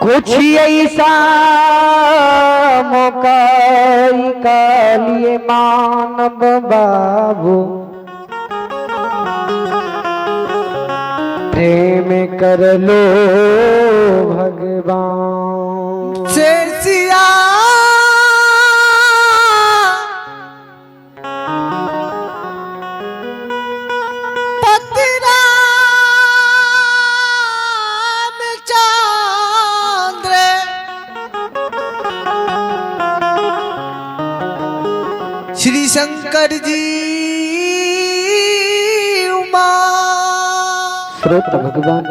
कुछ ऐसा मौका का लिए मानव बाबू प्रेम कर लो भगवान से सिया श्री शंकर जी उमा श्रोता भगवान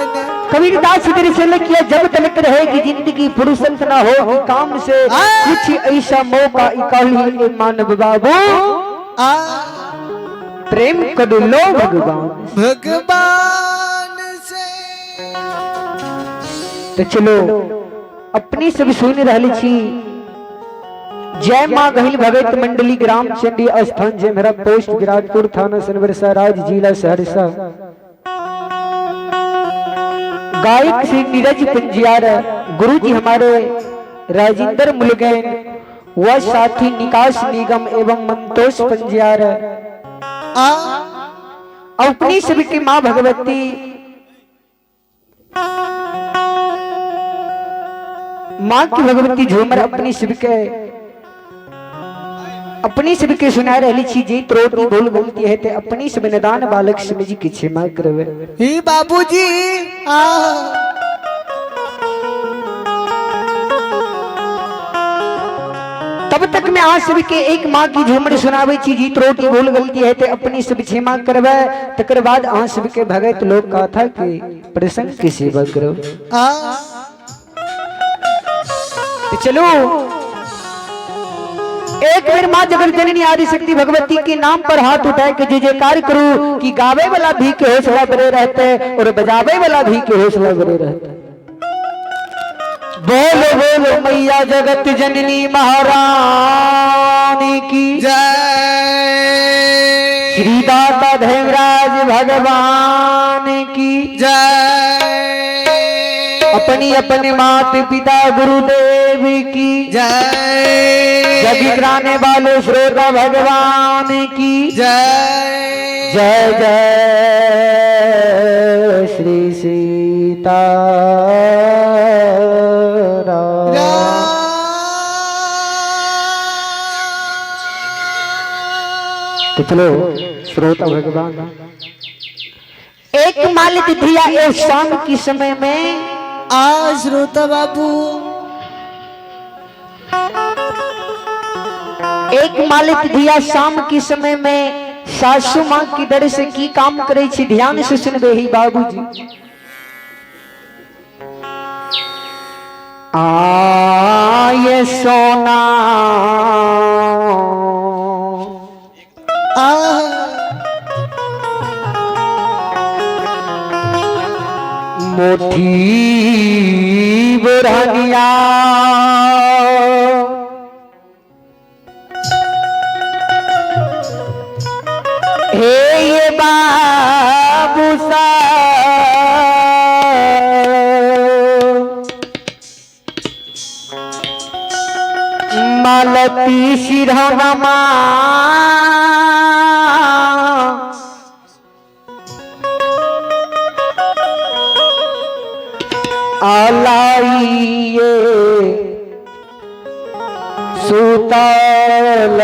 ने कबीरदास तेरे से किया जब तक रहेगी जिंदगी फुर्सत ना हो काम से कुछ ऐसा मौका इकाली मानव बाबू प्रेम कर लो भगवान से। तो चलो अपनी सब सुन रही छी जय मां गहिल भगत मंडली ग्राम चंडी स्थान जय मेरा पोस्ट विराटपुर थाना सनबरसा राज जिला सहरसा। गायक श्री नीरज पंजियार गुरु जी हमारे राजेंद्र मुलगैन व साथी निकास निगम एवं मंतोष पंजियार अपनी सभी की मां भगवती मां की भगवती झूमर अपनी सभी के सुना रही छी जी त्रोटी भूल गलती है ते अपनी सब निदान बालक समझ की क्षमा करवे ही बाबूजी तब तक मैं आज सभी के एक माँ की झूमर सुनावे छी जी त्रोटी भूल गलती है ते अपनी सब क्षमा करवे तकर बाद आज सभी के भगत लोग कथा के प्रसंग की सेवा करो। चलो एक बार मां जगत जननी आदि शक्ति भगवती के नाम पर हाथ उठाए के जय जयकार करूं कि गावे वाला भी के हौसला बने रहते और बजावे वाला भी के हौसला बने रहते। बोलो बोलो मैया जगत जननी महारानी की जय। श्री दाता धर्मराज भगवान की जय। अपनी अपने माता पिता गुरुदेव की जय। जग गिराने वाले श्रोता भगवान की जय। जय जय श्री सीता तो चलो श्रोता भगवान एक माल तिथिया एक शाम की समय में श्रोता बाबू एक मालिक दिया शाम की समय में सासू मां की दर से की काम करे छी ध्यान से सुनबे ही बाबूजी। ये सोना मोठी बुरानिया हे ये बाबू सा मालती शिरमा आलाइए सुतल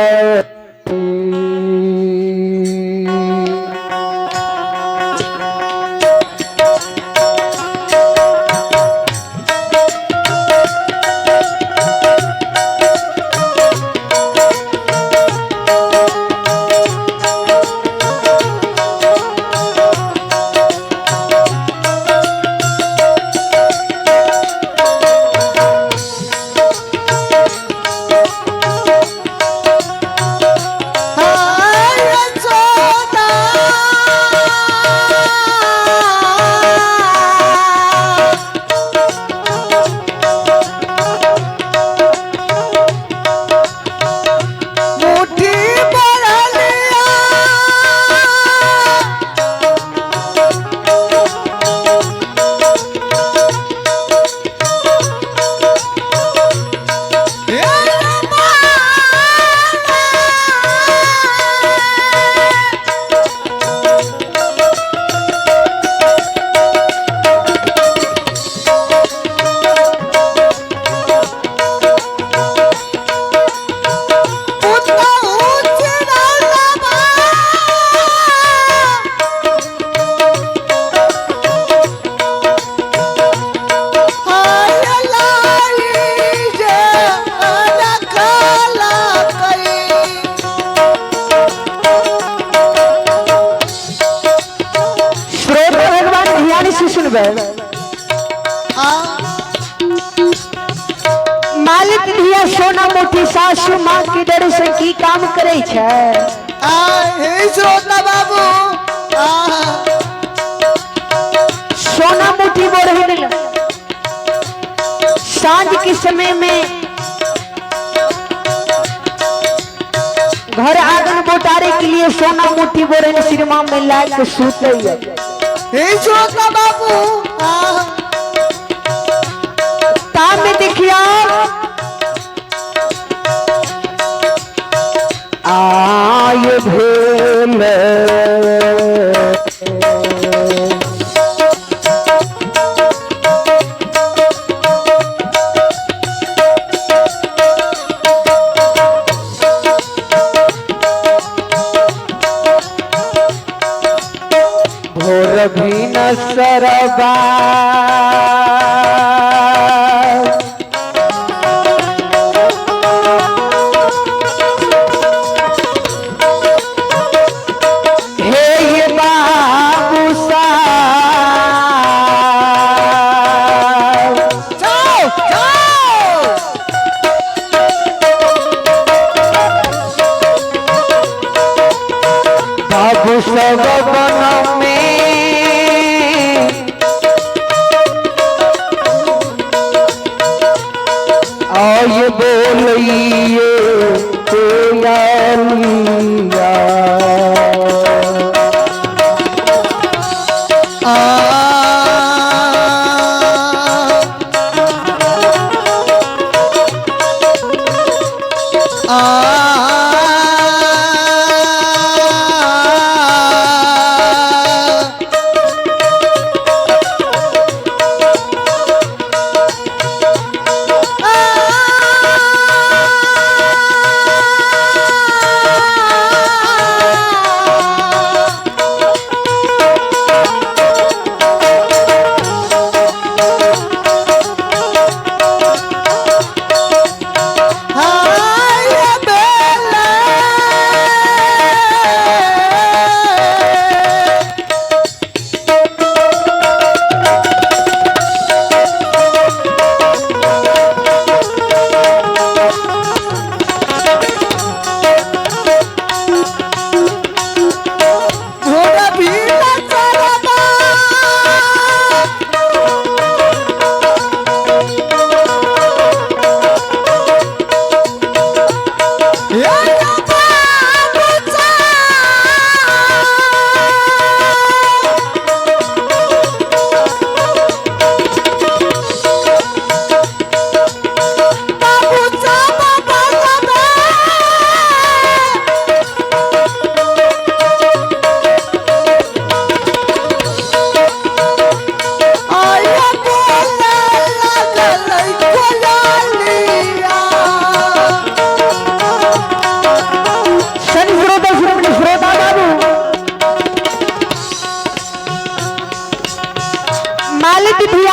मालिक धिया सोना मोटी सासू माँ के डर से की काम करे छे। हे श्रोता बाबू सोना मोटी वो रहे सांझ के समय में घर आंगन बोटारे के लिए सोना मोटी बोरे सिनेमा में लाइक सूते हे श्रोता बाबू तामे देखिया आय भेल भोर भी न सरबा आय बोलिए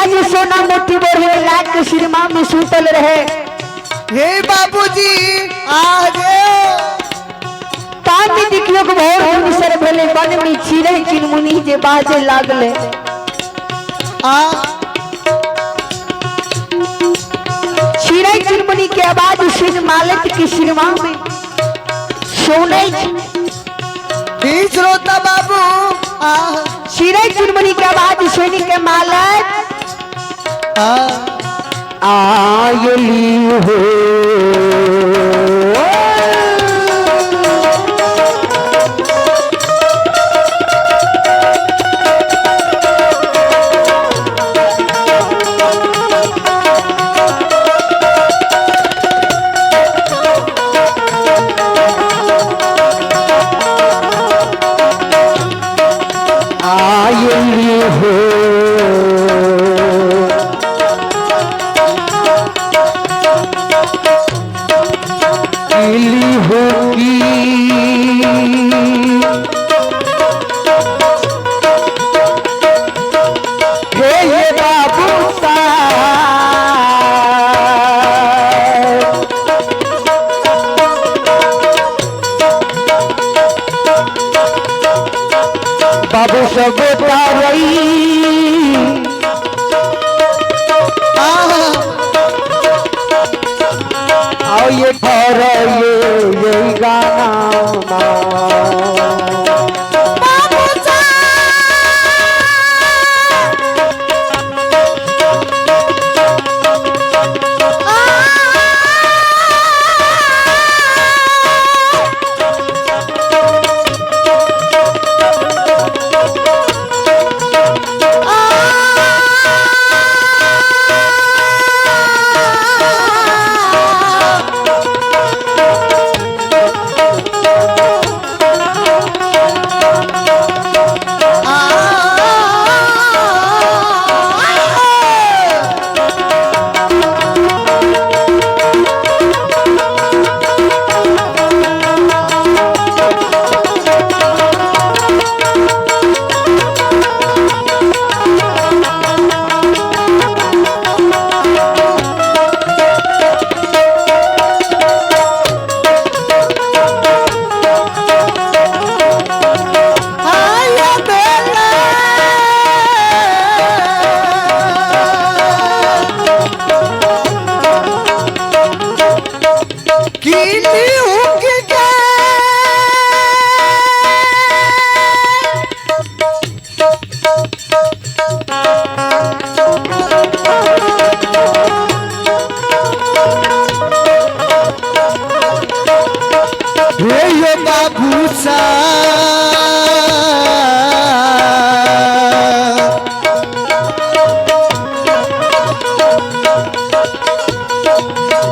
कोयलिया सोना मोटी बोरे लाख के सिनेमा में सुतल रहे। हे बाबूजी आज ताकि देखियो को भोर हुनसर भेले बन में चिड़ै चिनमुनी जे बाजे लागले। चिड़ै चिनमुनी के आवाज सुन मालिक के सिनेमा में सोने श्रोता बाबू चिड़ै चिनमुनी के आवाज सुन के मालिक आयली हो आयली हो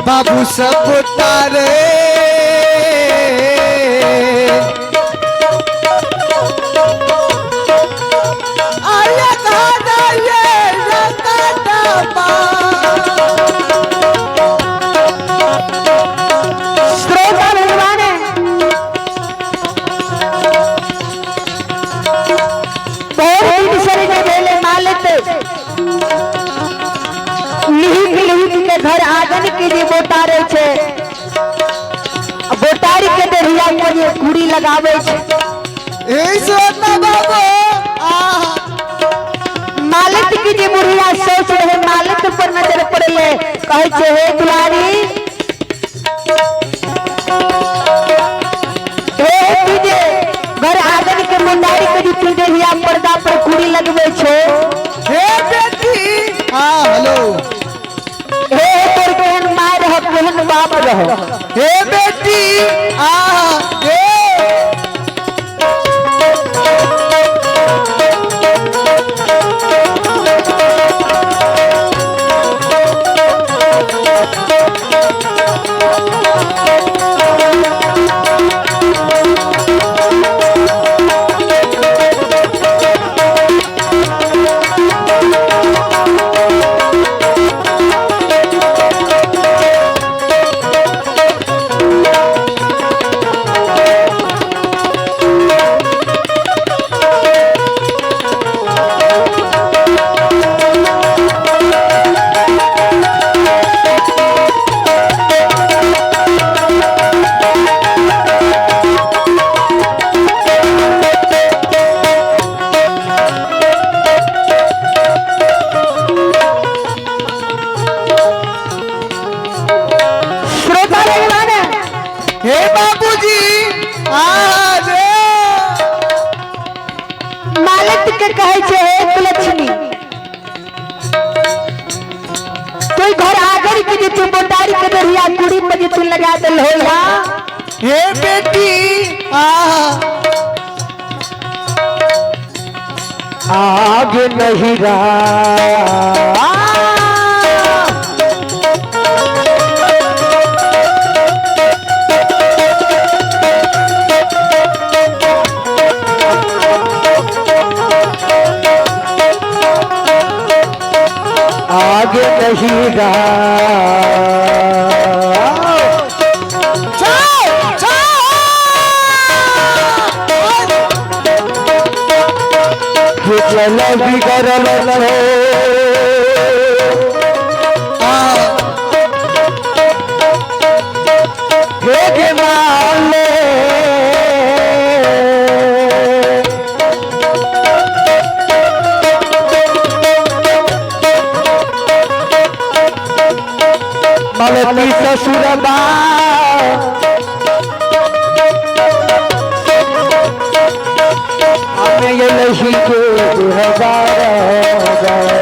बाबू सब तारे आया गाना ये रकाटा श्रोता भगवान बहुत दिन से गेले मालित लिहिक लिहिक के घर आंगन के जे बोटारे छे बोटारी के देहिया पर ये कुड़ी लगावे छे ए सोना बाबू मालित की जे बुढ़िया सोच रहे मालित पर नजर पड़ले कहे छे हे दुलारी हे तुझे घर आंगन के मुंडारी के जे तू देहिया पर्दा पर कुड़ी लगवे छो हे बेटी हेलो हे तोर केहन माय रह केहन बाप रह हे बेटी हे मालिक के कहे छे हे कुलक्ष्मी तू घर आगर के जे तू बोटारी के दरिया कुड़ी पर जे तू लगा देल होला हे बेटी आग नहीं रहा आगे नहीं चल बिगड़ल हे माले मालती ससुरबा हमें ये लही के 2000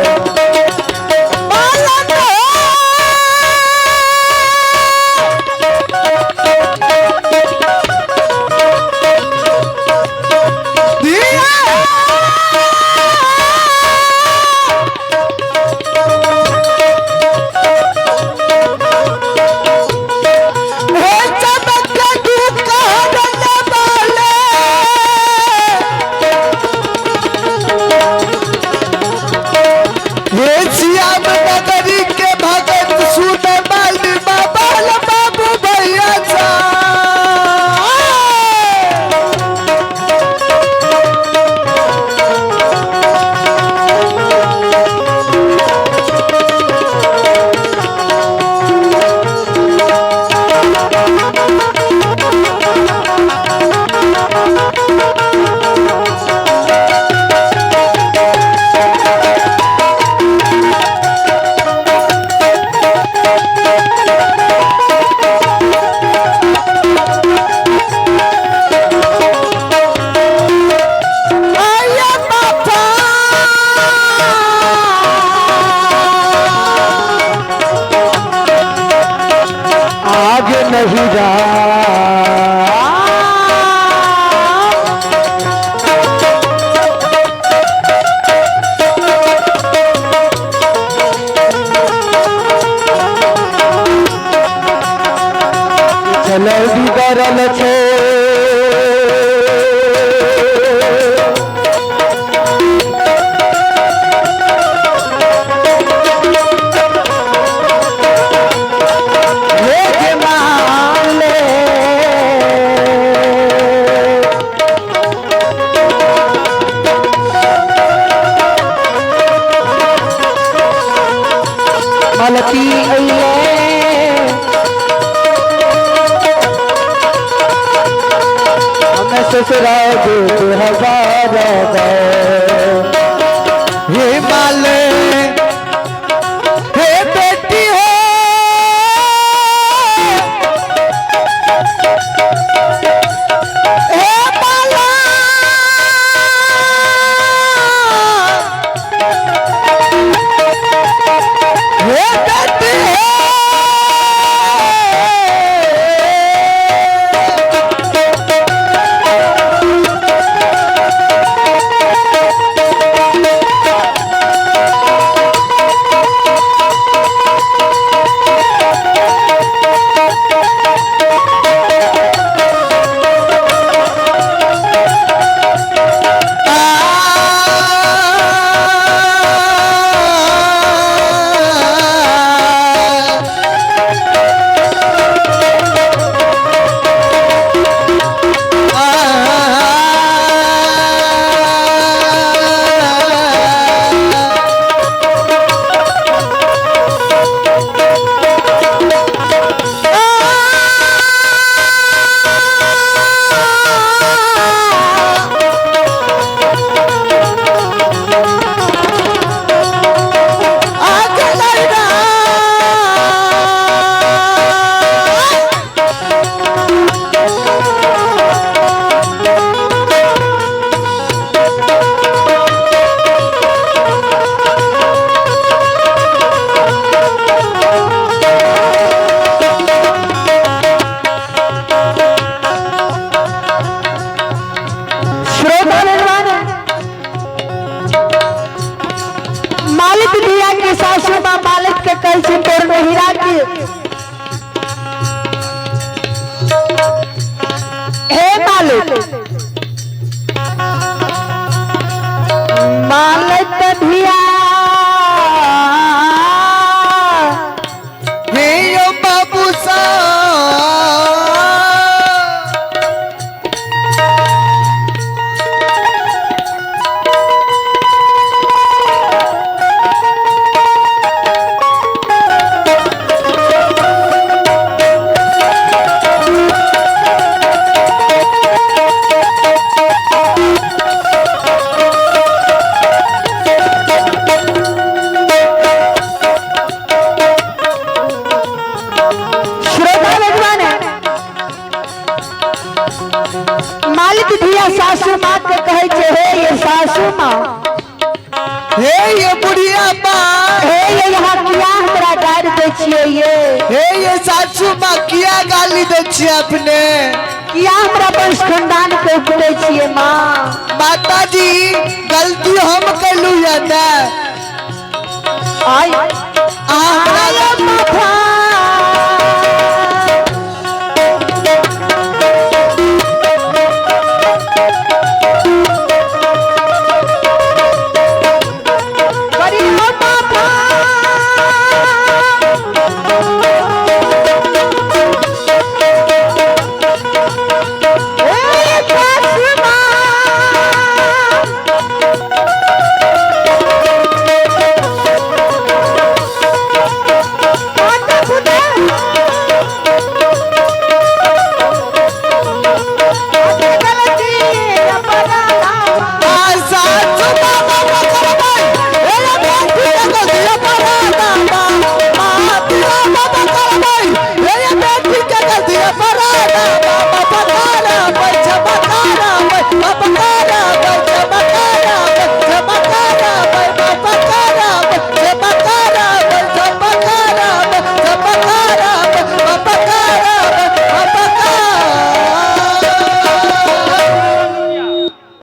मालती अइले हमें ससुरा दे हजारा हे माले हे बेटी हो हे माला हे बेटी हो मालिक दिया के सासू माँ मालिक के कैसे तोड़ में हीरा की हे मालिक मालिक दिया हे यो बाबू सा मालिक दिया सासू माँ के कहे छे हे ये सासू माँ हे ये बुढ़िया माँ हे ये यहाँ किया हमरा गाड़ दे छिए ये सासू माँ किया गाली दे छिए अपने किया हमरा वंश खानदान के उपदे छिए माँ माता जी गलती हम कलू या ना आई आहा